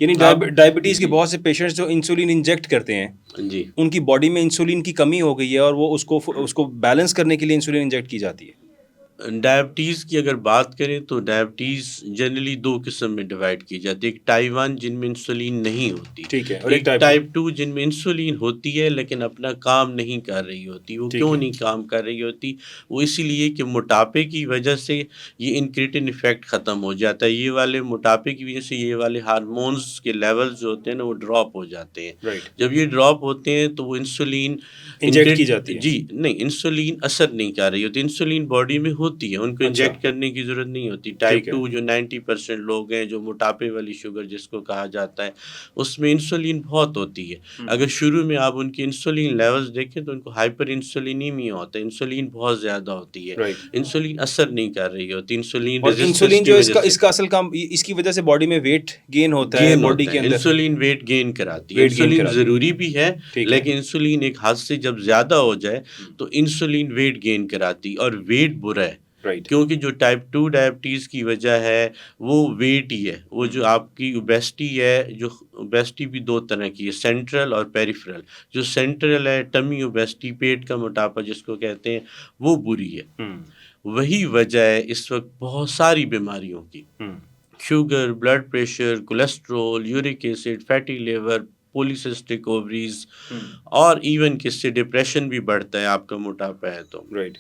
यानी डायबिटीज़ के बहुत से पेशेंट्स जो इंसुलिन इंजेक्ट करते हैं जी उनकी बॉडी में इंसुलिन की कमी हो गई है और वो उसको बैलेंस करने के लिए इंसुलिन इंजेक्ट की जाती है। डायबिटीज़ की अगर बात करें तो डायबिटीज़ जनरली 2 किस्म में डिवाइड की जाती है। एक टाइप 1 जिनमें इंसुलिन नहीं होती, ठीक है, और एक एक टाइप 2। टाइप 2 जिनमें इंसुलिन होती है लेकिन अपना काम नहीं कर रही होती। वो ठीक क्यों है। नहीं काम कर रही होती? वो इसीलिए कि मोटापे की वजह से ये इनक्रीटिन इफ़ेक्ट ख़त्म हो जाता है। ये वाले मोटापे की वजह से ये वाले हार्मोन्स के लेवल्स जो होते हैं ना वो ड्रॉप हो जाते हैं। राइट। जब ये ड्रॉप होते हैं तो वो इंसुलिन इंजेक्ट की जाती है। जी, नहीं इंसुलिन असर नहीं कर रही होती, इंसुलिन बॉडी में होती है, उनको अच्छा। इंजेक्ट करने की ज़रूरत नहीं होती। टाइप ठीक है। 2 जो 90% लोग हैं, जो मोटापे वाली शुगर जिसको कहा जाता है, उसमें इंसुलिन बहुत होती है। अगर शुरू में आप उनकी इंसुलिन लेवल्स देखें तो उनको हाइपर इंसुलिनीमिया होता है, इंसुलिन बहुत ज़्यादा होती है। राइट। इंसुलिन असर नहीं कर रही होती, इंसुलिन और रेज़िस्टेंस इंसुलिन की जो वजह इसका से इसका असल काम इसकी वजह से बॉडी में वेट गेन होता है गेन बॉडी होता के है। अंदर। इंसुलिन वेट गेन कराती है। वेट गेन इंसुलिन कराती है। ज़रूरी भी है, ठीक है। लेकिन इंसुलिन एक हद से जब ज़्यादा हो जाए, तो इंसुलिन वेट गेन कराती और वेट बुरा है। राइट। क्योंकि जो टाइप 2 डायबिटीज़ की वजह है, वो वेट ही है। वो जो आपकी ओबेसिटी है, जो ओबेसिटी भी 2 तरह की है, सेंट्रल और पेरिफेरल। जो सेंट्रल है, टमी ओबेसिटी, पेट का मोटापा जिसको कहते हैं, वो बुरी है। वही वजह है इस वक़्त बहुत सारी बीमारियों की। Sugar, blood pressure, cholesterol, uric acid, fatty liver, polycystic ovaries और इवन किससे डिप्रेशन भी बढ़ता है आपका मोटापा है तो। राइट।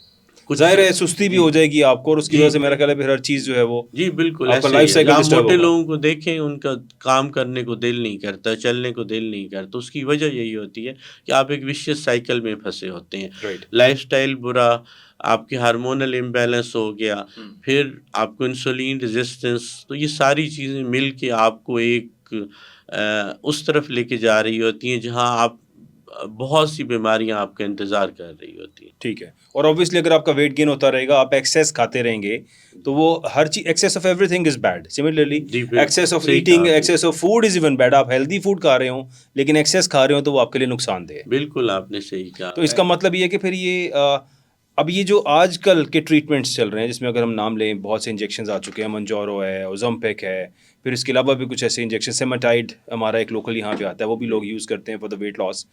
कुछ ज़ाहिर है सुस्ती भी जी हो जाएगी आपको और उसकी जी वजह से मेरा ख्याल है फिर हर चीज़ जो है वो जी बिल्कुल आपका ऐसे लाइफ ही है। साइकिल आप डिस्टर्ब मोटे होगा। लोगों को देखें, उनका काम करने को दिल नहीं करता, चलने को दिल नहीं करता। उसकी वजह यही होती है कि आप एक विशियस साइकिल में फंसे होते हैं। राइट। लाइफस्टाइल बुरा, आपके हार्मोनल इम्बैलेंस हो गया, फिर आपको इंसुलिन रेजिस्टेंस, तो ये सारी चीज़ें मिल के आपको एक उस तरफ लेके जा रही होती हैं जहाँ आप बहुत सी बीमारियाँ आपका इंतज़ार कर रही होती हैं। ठीक है। और ऑब्वियसली अगर आपका वेट गेन होता रहेगा, आप एक्सेस खाते रहेंगे, तो वो हर चीज़ excess of everything is bad. Similarly जी बिल्कुल, एक्सेस ऑफ सही कहा ईटिंग, आपने। Excess of food is even bad. आप हेल्दी फूड खा रहे हो, लेकिन एक्सेस खा रहे हो तो वो आपके लिए नुकसानदेह है। बिल्कुल आपने सही कहा। तो इसका मतलब ये है कि फिर ये अब ये जो आजकल के ट्रीटमेंट्स चल रहे हैं जिसमें अगर हम नाम लें, बहुत से इंजेक्शंस आ चुके हैं, मंजोरो है, ओज़ेम्पिक है, फिर इसके अलावा भी कुछ ऐसे इंजेक्शन, सेमाटाइड हमारा एक लोकल यहाँ पे आता है, वो भी लोग यूज़ करते हैं फॉर द वेट लॉस।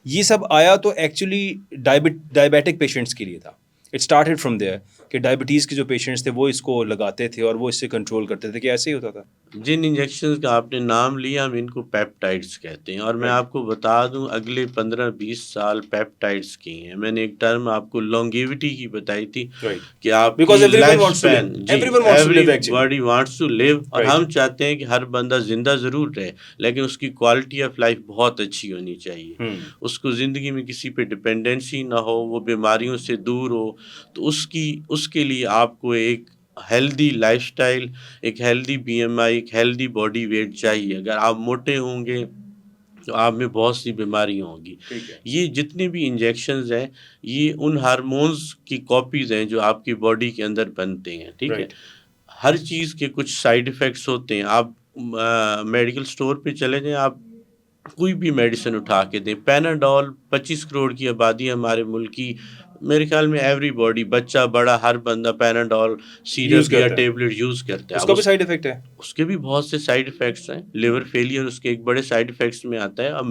ये सब आया तो एक्चुअली डायबिटिक पेशेंट्स के लिए था। इट स्टार्टेड फ्रॉम देयर कि डायबिटीज़ के जो पेशेंट्स थे वो इसको लगाते थे और वो इससे कंट्रोल करते थे कि ऐसे ही होता था। जिन इंजेक्शंस का आपने नाम लिया, हम इनको पेप्टाइड्स कहते हैं और मैं राइट। आपको बता दूं अगले 15-20 साल पेप्टाइड्स की हैं। मैंने एक टर्म आपको लॉन्गेविटी की बताई थी राइट। कि आपकी because everyone life wants to span, live, जी everyone wants to live actually. Everybody wants to live और राइट। हम चाहते हैं कि हर बंदा ज़िंदा ज़रूर रहे, लेकिन उसकी क्वालिटी ऑफ लाइफ बहुत अच्छी होनी चाहिए। उसको ज़िंदगी में किसी पे डिपेंडेंसी ना हो, वो बीमारियों से दूर हो, तो उसके लिए आपको एक हेल्दी लाइफ़स्टाइल, एक हेल्दी बीएमआई, एक हेल्दी बॉडी वेट चाहिए। अगर आप मोटे होंगे तो आप में बहुत सी बीमारियाँ होंगी। ठीक है। ये जितने भी इंजेक्शंस हैं, ये उन हार्मोन्स की कॉपीज़ हैं जो आपकी बॉडी के अंदर बनते हैं, ठीक है? राइट। हर चीज़ के कुछ साइड इफ़ेक्ट्स होते हैं। आप मेडिकल स्टोर पे चले जाएँ, आप कोई भी मेडिसिन उठा के दें, पैनाडोल 25 करोड़ की आबादी है हमारे मुल्क की, मेरे ख्याल में एवरीबॉडी, बच्चा बड़ा हर बंदा पैनाडोल यूज़ सिरप या करता है। टेबलेट यूज़ करता है। अब उसका भी साइड इफ़ेक्ट है। उसके भी बहुत से साइड इफ़ेक्ट्स हैं। लिवर फेलियर उसके एक बड़े साइड इफ़ेक्ट्स में आता है। अब